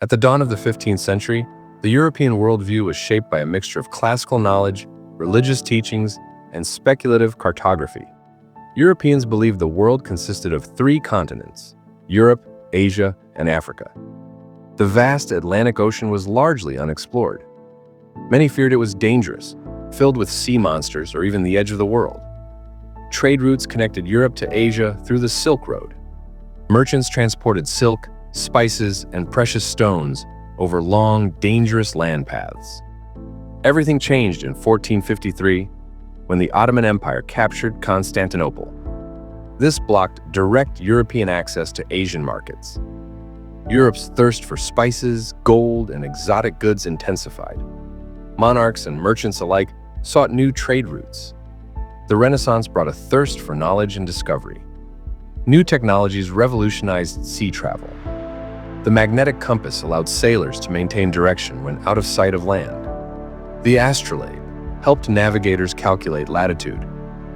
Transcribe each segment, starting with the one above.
At the dawn of the 15th century, the European worldview was shaped by a mixture of classical knowledge, religious teachings, and speculative cartography. Europeans believed the world consisted of three continents: Europe, Asia, and Africa. The vast Atlantic Ocean was largely unexplored. Many feared it was dangerous, filled with sea monsters, or even the edge of the world. Trade routes connected Europe to Asia through the Silk Road. Merchants transported silk, spices, and precious stones over long, dangerous land paths. Everything changed in 1453 when the Ottoman Empire captured Constantinople. This blocked direct European access to Asian markets. Europe's thirst for spices, gold, and exotic goods intensified. Monarchs and merchants alike sought new trade routes. The Renaissance brought a thirst for knowledge and discovery. New technologies revolutionized sea travel. The magnetic compass allowed sailors to maintain direction when out of sight of land. The astrolabe helped navigators calculate latitude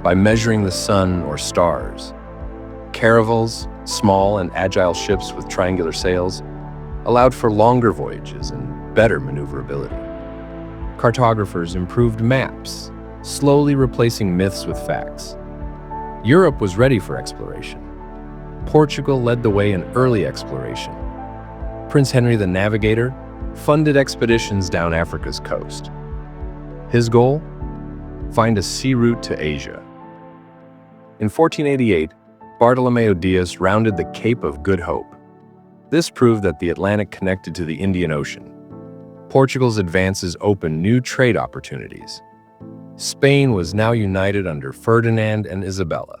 by measuring the sun or stars. Caravels, small and agile ships with triangular sails, allowed for longer voyages and better maneuverability. Cartographers improved maps, slowly replacing myths with facts. Europe was ready for exploration. Portugal led the way in early exploration. Prince Henry the Navigator funded expeditions down Africa's coast. His goal? Find a sea route to Asia. In 1488, Bartolomeo Diaz rounded the Cape of Good Hope. This proved that the Atlantic connected to the Indian Ocean. Portugal's advances opened new trade opportunities. Spain was now united under Ferdinand and Isabella.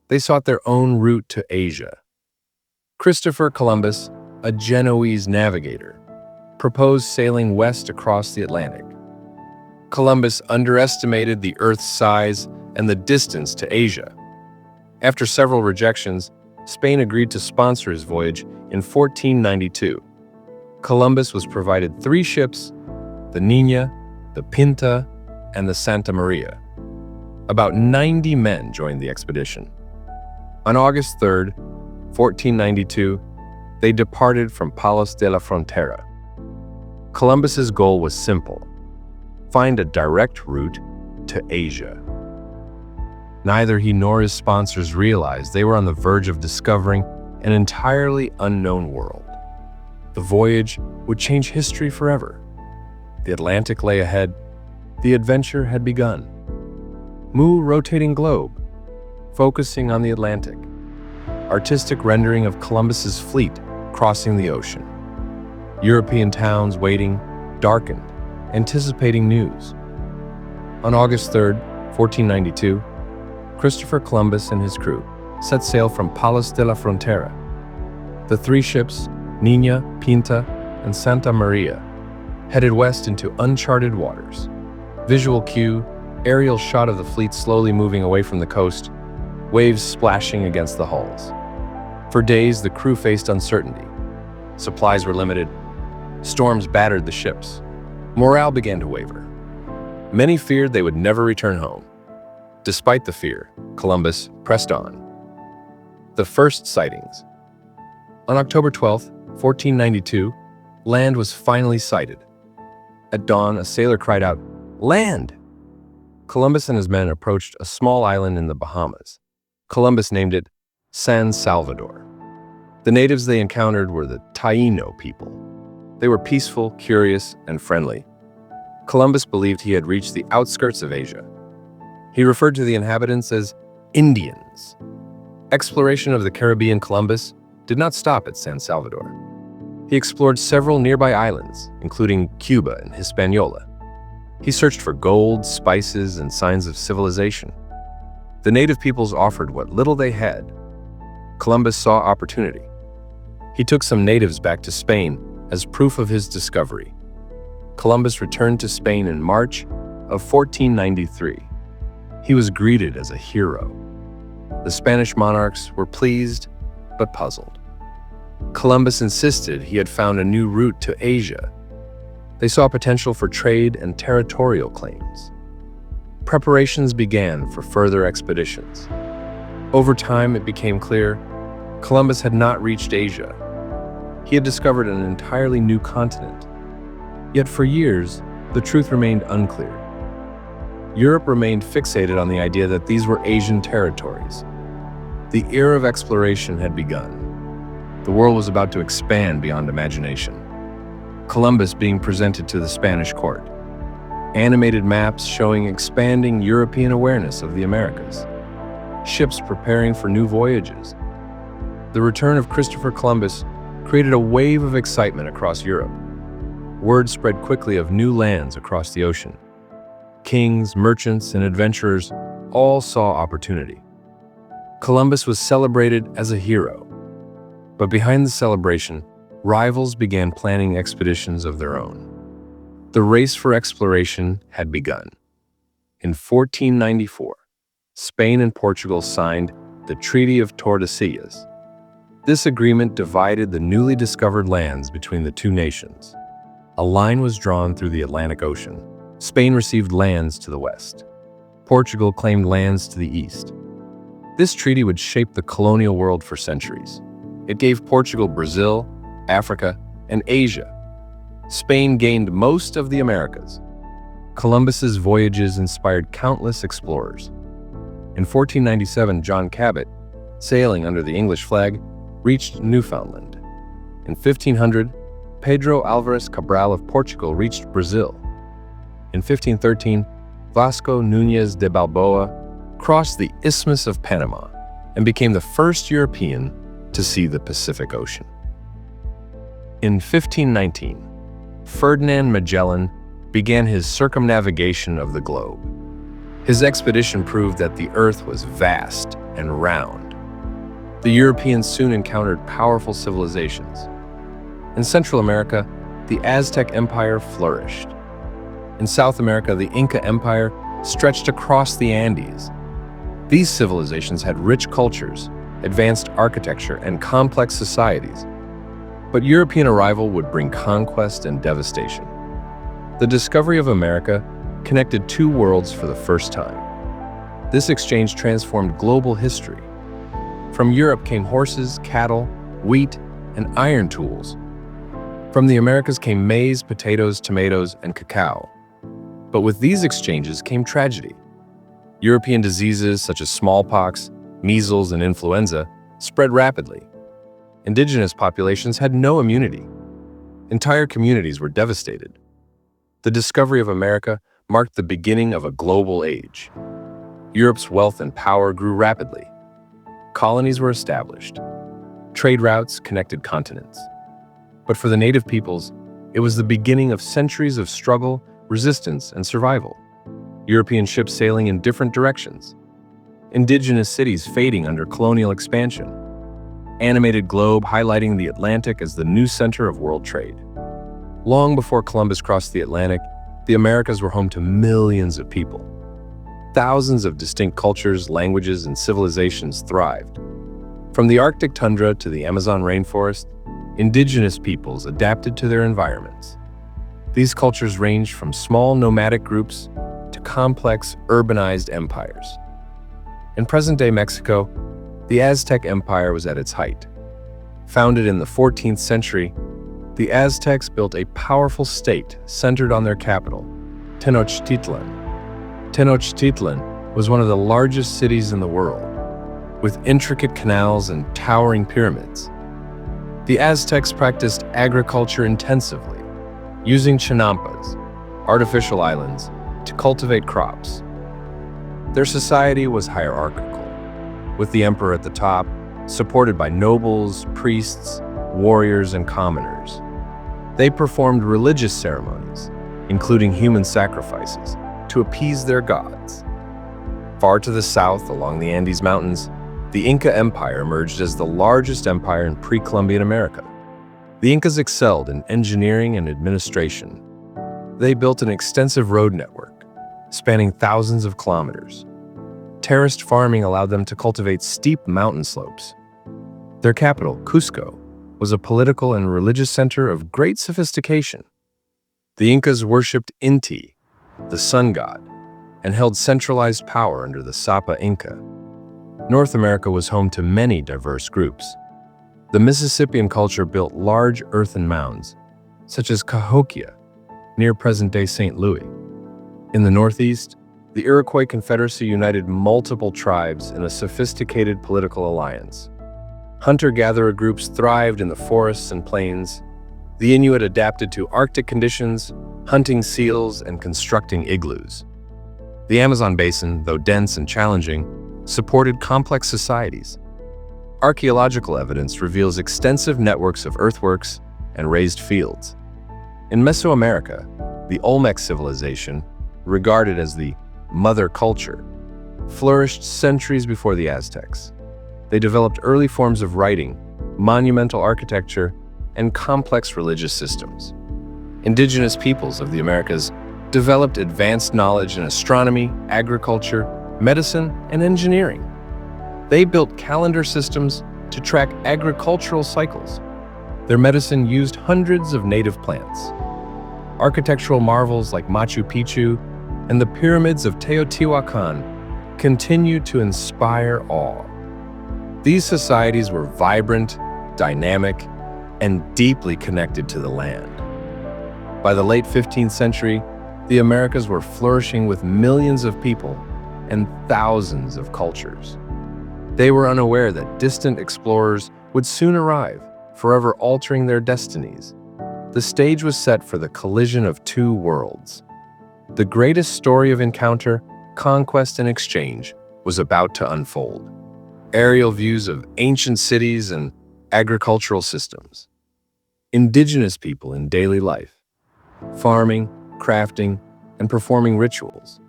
They sought their own route to Asia. Christopher Columbus, a Genoese navigator, proposed sailing west across the Atlantic. Columbus underestimated the Earth's size and the distance to Asia. After several rejections, Spain agreed to sponsor his voyage in 1492. Columbus was provided 3 ships: the Niña, the Pinta, and the Santa Maria. About 90 men joined the expedition. On August 3, 1492, they departed from Palos de la Frontera. Columbus's goal was simple: find a direct route to Asia. Neither he nor his sponsors realized they were on the verge of discovering an entirely unknown world. The voyage would change history forever. The Atlantic lay ahead. The adventure had begun. Mu rotating globe, focusing on the Atlantic. Artistic rendering of Columbus's fleet crossing the ocean. European towns waiting, darkened, anticipating news. On August 3, 1492, Christopher Columbus and his crew set sail from Palos de la Frontera. The 3 ships, Niña, Pinta, and Santa Maria, headed west into uncharted waters. Visual cue, aerial shot of the fleet slowly moving away from the coast, waves splashing against the hulls. For days, the crew faced uncertainty. Supplies were limited. Storms battered the ships. Morale began to waver. Many feared they would never return home. Despite the fear, Columbus pressed on. The first sightings. On October 12, 1492, land was finally sighted. At dawn, a sailor cried out, "Land!" Columbus and his men approached a small island in the Bahamas. Columbus named it San Salvador. The natives they encountered were the Taíno people. They were peaceful, curious, and friendly. Columbus believed he had reached the outskirts of Asia. He referred to the inhabitants as Indians. Exploration of the Caribbean Columbus did not stop at San Salvador. He explored several nearby islands, including Cuba and Hispaniola. He searched for gold, spices, and signs of civilization. The native peoples offered what little they had. Columbus saw opportunity. He took some natives back to Spain as proof of his discovery. Columbus returned to Spain in March of 1493. He was greeted as a hero. The Spanish monarchs were pleased but puzzled. Columbus insisted he had found a new route to Asia. They saw potential for trade and territorial claims. Preparations began for further expeditions. Over time, it became clear Columbus had not reached Asia. He had discovered an entirely new continent. Yet for years, the truth remained unclear. Europe remained fixated on the idea that these were Asian territories. The era of exploration had begun. The world was about to expand beyond imagination. Columbus being presented to the Spanish court. Animated maps showing expanding European awareness of the Americas. Ships preparing for new voyages. The return of Christopher Columbus created a wave of excitement across Europe. Word spread quickly of new lands across the ocean. Kings, merchants, and adventurers all saw opportunity. Columbus was celebrated as a hero. But behind the celebration, rivals began planning expeditions of their own. The race for exploration had begun. In 1494, Spain and Portugal signed the Treaty of Tordesillas. This agreement divided the newly discovered lands between the two nations. A line was drawn through the Atlantic Ocean. Spain received lands to the west. Portugal claimed lands to the east. This treaty would shape the colonial world for centuries. It gave Portugal Brazil, Africa, and Asia. Spain gained most of the Americas. Columbus's voyages inspired countless explorers. In 1497, John Cabot, sailing under the English flag, reached Newfoundland. In 1500, Pedro Álvares Cabral of Portugal reached Brazil. In 1513, Vasco Núñez de Balboa crossed the Isthmus of Panama and became the first European to see the Pacific Ocean. In 1519, Ferdinand Magellan began his circumnavigation of the globe. His expedition proved that the Earth was vast and round. The Europeans soon encountered powerful civilizations. In Central America, the Aztec Empire flourished. In South America, the Inca Empire stretched across the Andes. These civilizations had rich cultures, advanced architecture, and complex societies. But European arrival would bring conquest and devastation. The discovery of America connected two worlds for the first time. This exchange transformed global history. From Europe came horses, cattle, wheat, and iron tools. From the Americas came maize, potatoes, tomatoes, and cacao. But with these exchanges came tragedy. European diseases such as smallpox, measles, and influenza spread rapidly. Indigenous populations had no immunity. Entire communities were devastated. The discovery of America marked the beginning of a global age. Europe's wealth and power grew rapidly. Colonies were established. Trade routes connected continents. But for the native peoples, it was the beginning of centuries of struggle, resistance, and survival. European ships sailing in different directions. Indigenous cities fading under colonial expansion. Animated globe highlighting the Atlantic as the new center of world trade. Long before Columbus crossed the Atlantic, the Americas were home to millions of people. Thousands of distinct cultures, languages, and civilizations thrived. From the Arctic tundra to the Amazon rainforest, indigenous peoples adapted to their environments. These cultures ranged from small nomadic groups to complex urbanized empires. In present-day Mexico, the Aztec Empire was at its height. Founded in the 14th century, the Aztecs built a powerful state centered on their capital, Tenochtitlan. Tenochtitlan was one of the largest cities in the world, with intricate canals and towering pyramids. The Aztecs practiced agriculture intensively, using chinampas, artificial islands, to cultivate crops. Their society was hierarchical, with the emperor at the top, supported by nobles, priests, warriors, and commoners. They performed religious ceremonies, including human sacrifices, to appease their gods. Far to the south, along the Andes Mountains, the Inca Empire emerged as the largest empire in pre-Columbian America. The Incas excelled in engineering and administration. They built an extensive road network, spanning thousands of kilometers. Terraced farming allowed them to cultivate steep mountain slopes. Their capital, Cusco, was a political and religious center of great sophistication. The Incas worshipped Inti, the sun god, and held centralized power under the Sapa Inca. North America was home to many diverse groups. The Mississippian culture built large earthen mounds, such as Cahokia, near present-day St. Louis. In the Northeast, the Iroquois Confederacy united multiple tribes in a sophisticated political alliance. Hunter-gatherer groups thrived in the forests and plains. The Inuit adapted to Arctic conditions, hunting seals and constructing igloos. The Amazon basin, though dense and challenging, supported complex societies. Archaeological evidence reveals extensive networks of earthworks and raised fields. In Mesoamerica, the Olmec civilization, regarded as the mother culture, flourished centuries before the Aztecs. They developed early forms of writing, monumental architecture, and complex religious systems. Indigenous peoples of the Americas developed advanced knowledge in astronomy, agriculture, medicine, and engineering. They built calendar systems to track agricultural cycles. Their medicine used hundreds of native plants. Architectural marvels like Machu Picchu and the pyramids of Teotihuacan continue to inspire awe. These societies were vibrant, dynamic, and deeply connected to the land. By the late 15th century, the Americas were flourishing with millions of people and thousands of cultures. They were unaware that distant explorers would soon arrive, forever altering their destinies. The stage was set for the collision of two worlds. The greatest story of encounter, conquest, and exchange was about to unfold. Aerial views of ancient cities and agricultural systems. Indigenous people in daily life. Farming, crafting, and performing rituals.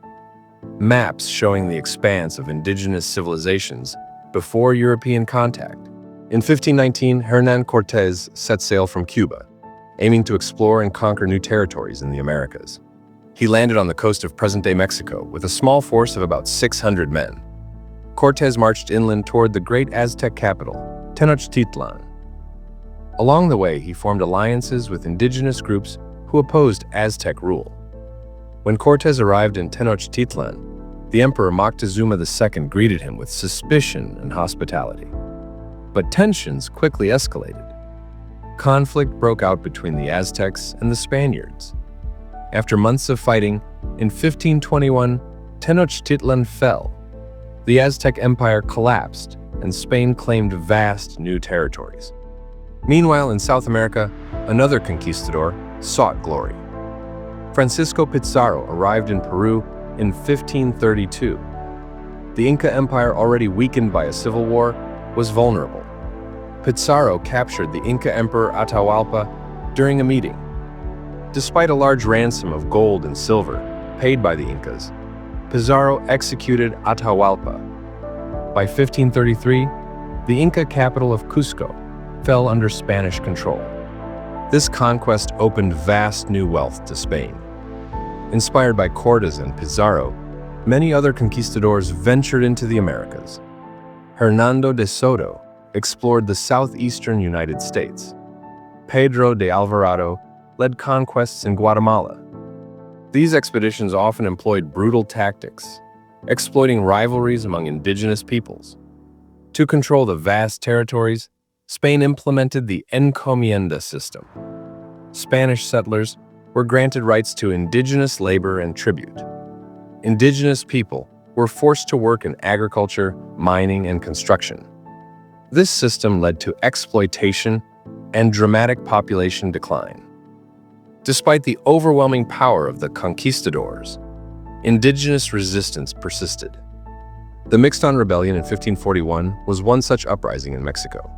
Maps showing the expanse of indigenous civilizations before European contact. In 1519, Hernán Cortés set sail from Cuba, aiming to explore and conquer new territories in the Americas. He landed on the coast of present-day Mexico with a small force of about 600 men. Cortés marched inland toward the great Aztec capital, Tenochtitlan. Along the way, he formed alliances with indigenous groups who opposed Aztec rule. When Cortés arrived in Tenochtitlan, the Emperor Moctezuma II greeted him with suspicion and hospitality. But tensions quickly escalated. Conflict broke out between the Aztecs and the Spaniards. After months of fighting, in 1521, Tenochtitlan fell. The Aztec Empire collapsed, and Spain claimed vast new territories. Meanwhile, in South America, another conquistador sought glory. Francisco Pizarro arrived in Peru in 1532. The Inca Empire, already weakened by a civil war, was vulnerable. Pizarro captured the Inca Emperor Atahualpa during a meeting. Despite a large ransom of gold and silver paid by the Incas, Pizarro executed Atahualpa. By 1533, the Inca capital of Cusco fell under Spanish control. This conquest opened vast new wealth to Spain. Inspired by Cortés and Pizarro, many other conquistadors ventured into the Americas. Hernando de Soto explored the southeastern United States. Pedro de Alvarado led conquests in Guatemala. These expeditions often employed brutal tactics, exploiting rivalries among indigenous peoples. To control the vast territories, Spain implemented the encomienda system. Spanish settlers were granted rights to indigenous labor and tribute. Indigenous people were forced to work in agriculture, mining, and construction. This system led to exploitation and dramatic population decline. Despite the overwhelming power of the conquistadors, indigenous resistance persisted. The Mixton Rebellion in 1541 was one such uprising in Mexico.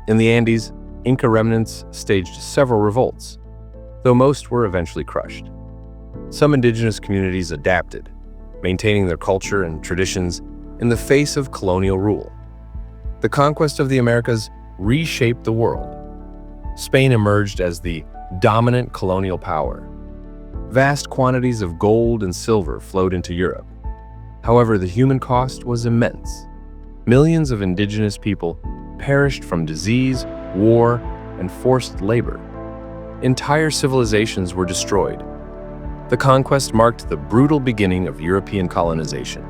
In the Andes, Inca remnants staged several revolts, though most were eventually crushed. Some indigenous communities adapted, maintaining their culture and traditions in the face of colonial rule. The conquest of the Americas reshaped the world. Spain emerged as the dominant colonial power. Vast quantities of gold and silver flowed into Europe. However, the human cost was immense. Millions of indigenous people perished from disease, war, and forced labor. Entire civilizations were destroyed. The conquest marked the brutal beginning of European colonization.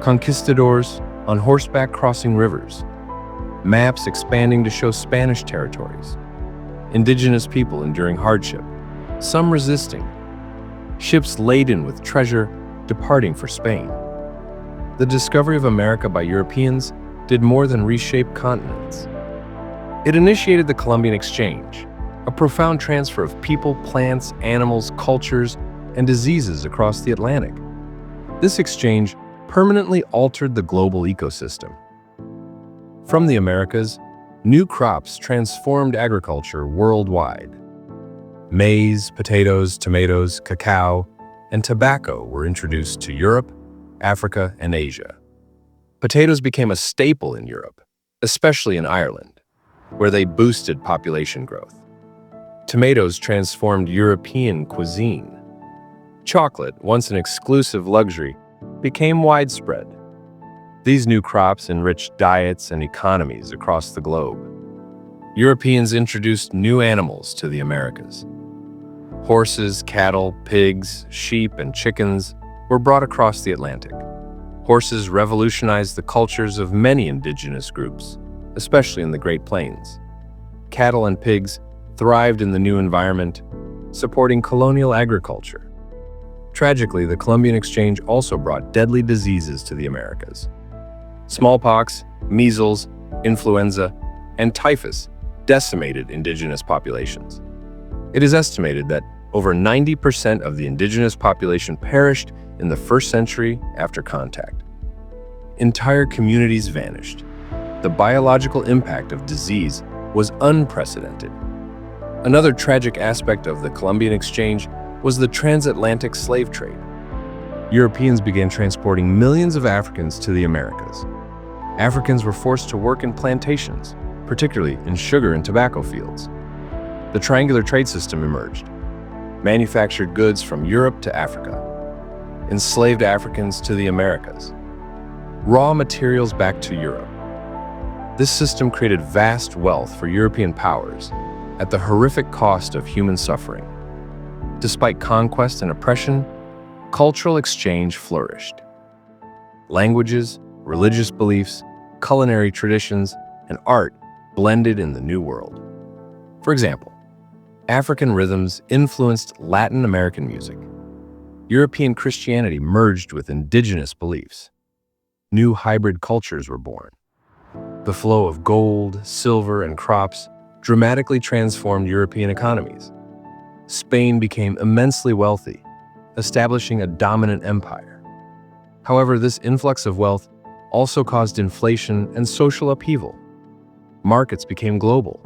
Conquistadors on horseback crossing rivers. maps expanding to show Spanish territories, indigenous people enduring hardship, some resisting, ships laden with treasure departing for Spain. The discovery of America by Europeans did more than reshape continents. It initiated the Columbian Exchange, a profound transfer of people, plants, animals, cultures, and diseases across the Atlantic. This exchange permanently altered the global ecosystem. From the Americas, new crops transformed agriculture worldwide. Maize, potatoes, tomatoes, cacao, and tobacco were introduced to Europe, Africa, and Asia. Potatoes became a staple in Europe, especially in Ireland, where they boosted population growth. Tomatoes transformed European cuisine. Chocolate, once an exclusive luxury, became widespread. These new crops enriched diets and economies across the globe. Europeans introduced new animals to the Americas. Horses, cattle, pigs, sheep, and chickens were brought across the Atlantic. Horses revolutionized the cultures of many indigenous groups, especially in the Great Plains. Cattle and pigs thrived in the new environment, supporting colonial agriculture. Tragically, the Columbian Exchange also brought deadly diseases to the Americas. Smallpox, measles, influenza, and typhus decimated indigenous populations. It is estimated that over 90% of the indigenous population perished in the first century after contact. Entire communities vanished. The biological impact of disease was unprecedented. Another tragic aspect of the Columbian Exchange was the transatlantic slave trade. Europeans began transporting millions of Africans to the Americas. Africans were forced to work in plantations, particularly in sugar and tobacco fields. The triangular trade system emerged. Manufactured goods from Europe to Africa, enslaved Africans to the Americas, raw materials back to Europe. This system created vast wealth for European powers at the horrific cost of human suffering. Despite conquest and oppression, cultural exchange flourished. Languages, religious beliefs, culinary traditions, and art blended in the New World. For example, African rhythms influenced Latin American music. European Christianity merged with indigenous beliefs. New hybrid cultures were born. The flow of gold, silver, and crops dramatically transformed European economies. Spain became immensely wealthy, establishing a dominant empire. However, this influx of wealth also caused inflation and social upheaval. Markets became global.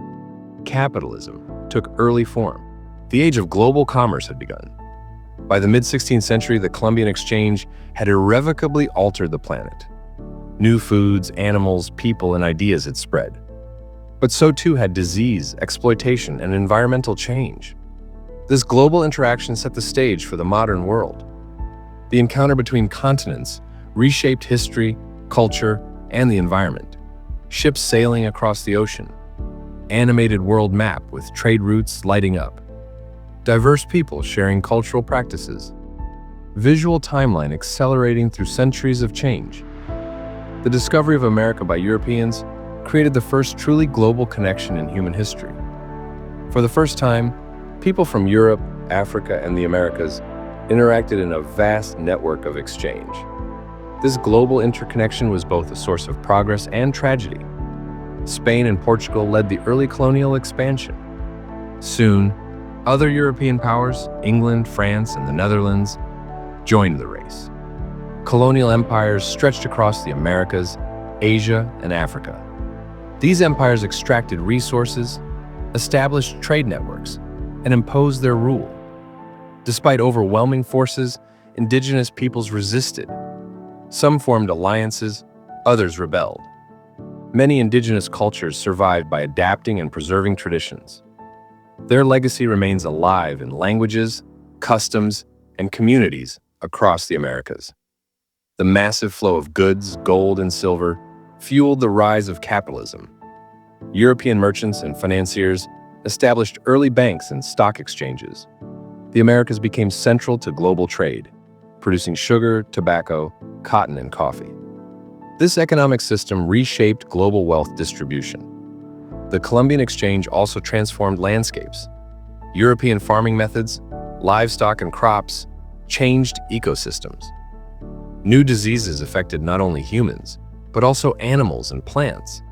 Capitalism took early form. The age of global commerce had begun. By the mid-16th century, the Columbian Exchange had irrevocably altered the planet. New foods, animals, people, and ideas had spread. But so too had disease, exploitation, and environmental change. This global interaction set the stage for the modern world. The encounter between continents reshaped history, culture, and the environment. Ships sailing across the ocean, animated world map with trade routes lighting up, diverse people sharing cultural practices, visual timeline accelerating through centuries of change. The discovery of America by Europeans created the first truly global connection in human history. For the first time, people from Europe, Africa, and the Americas interacted in a vast network of exchange. This global interconnection was both a source of progress and tragedy. Spain and Portugal led the early colonial expansion. Soon, other European powers, England, France, and the Netherlands, joined the race. Colonial empires stretched across the Americas, Asia, and Africa. These empires extracted resources, established trade networks, and imposed their rule. Despite overwhelming forces, indigenous peoples resisted. Some formed alliances, others rebelled. Many indigenous cultures survived by adapting and preserving traditions. Their legacy remains alive in languages, customs, and communities across the Americas. The massive flow of goods, gold, and silver fueled the rise of capitalism. European merchants and financiers established early banks and stock exchanges. The Americas became central to global trade, producing sugar, tobacco, cotton, and coffee. This economic system reshaped global wealth distribution. The Columbian Exchange also transformed landscapes. European farming methods, livestock and crops changed ecosystems. New diseases affected not only humans, but also animals and plants.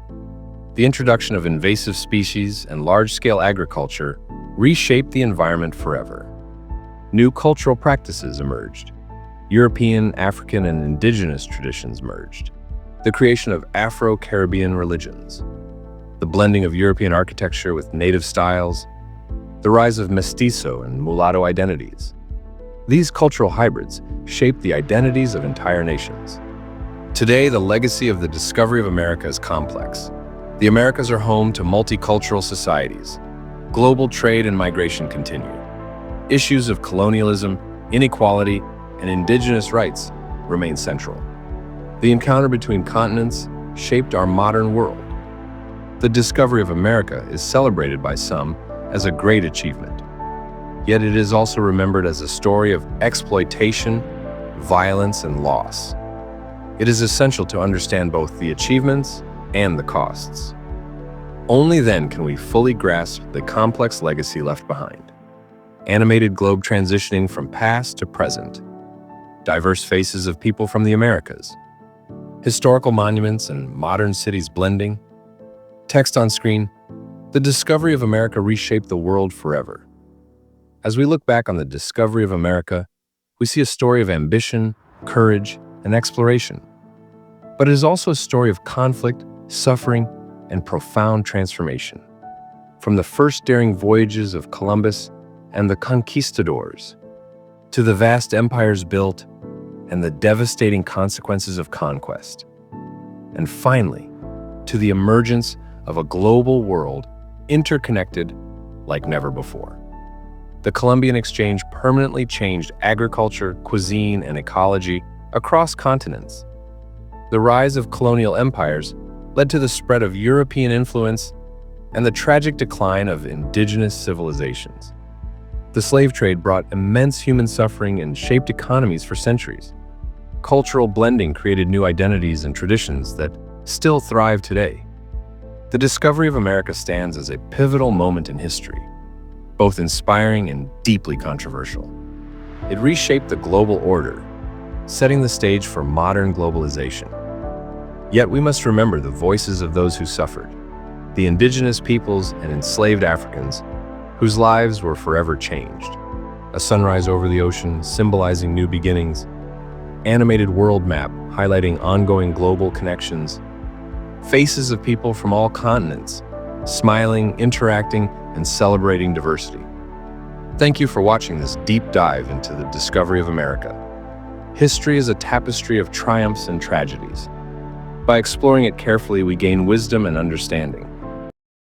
The introduction of invasive species and large-scale agriculture reshaped the environment forever. New cultural practices emerged. European, African, and indigenous traditions merged. The creation of Afro-Caribbean religions. The blending of European architecture with native styles. The rise of mestizo and mulatto identities. These cultural hybrids shaped the identities of entire nations. Today, the legacy of the discovery of America is complex. The Americas are home to multicultural societies. Global trade and migration continue. Issues of colonialism, inequality, and indigenous rights remain central. The encounter between continents shaped our modern world. The discovery of America is celebrated by some as a great achievement. Yet it is also remembered as a story of exploitation, violence, and loss. It is essential to understand both the achievements and the costs. Only then can we fully grasp the complex legacy left behind. Animated globe transitioning from past to present. Diverse faces of people from the Americas. Historical monuments and modern cities blending. Text on screen, the discovery of America reshaped the world forever. As we look back on the discovery of America, we see a story of ambition, courage, and exploration. But it is also a story of conflict, suffering, and profound transformation. From the first daring voyages of Columbus and the conquistadors, to the vast empires built and the devastating consequences of conquest, and finally, to the emergence of a global world interconnected like never before. The Columbian Exchange permanently changed agriculture, cuisine, and ecology across continents. The rise of colonial empires led to the spread of European influence and the tragic decline of indigenous civilizations. The slave trade brought immense human suffering and shaped economies for centuries. Cultural blending created new identities and traditions that still thrive today. The discovery of America stands as a pivotal moment in history, both inspiring and deeply controversial. It reshaped the global order, setting the stage for modern globalization. Yet we must remember the voices of those who suffered, the indigenous peoples and enslaved Africans, whose lives were forever changed. A sunrise over the ocean symbolizing new beginnings, animated world map highlighting ongoing global connections, faces of people from all continents, smiling, interacting, and celebrating diversity. Thank you for watching this deep dive into the discovery of America. History is a tapestry of triumphs and tragedies. By exploring it carefully, we gain wisdom and understanding.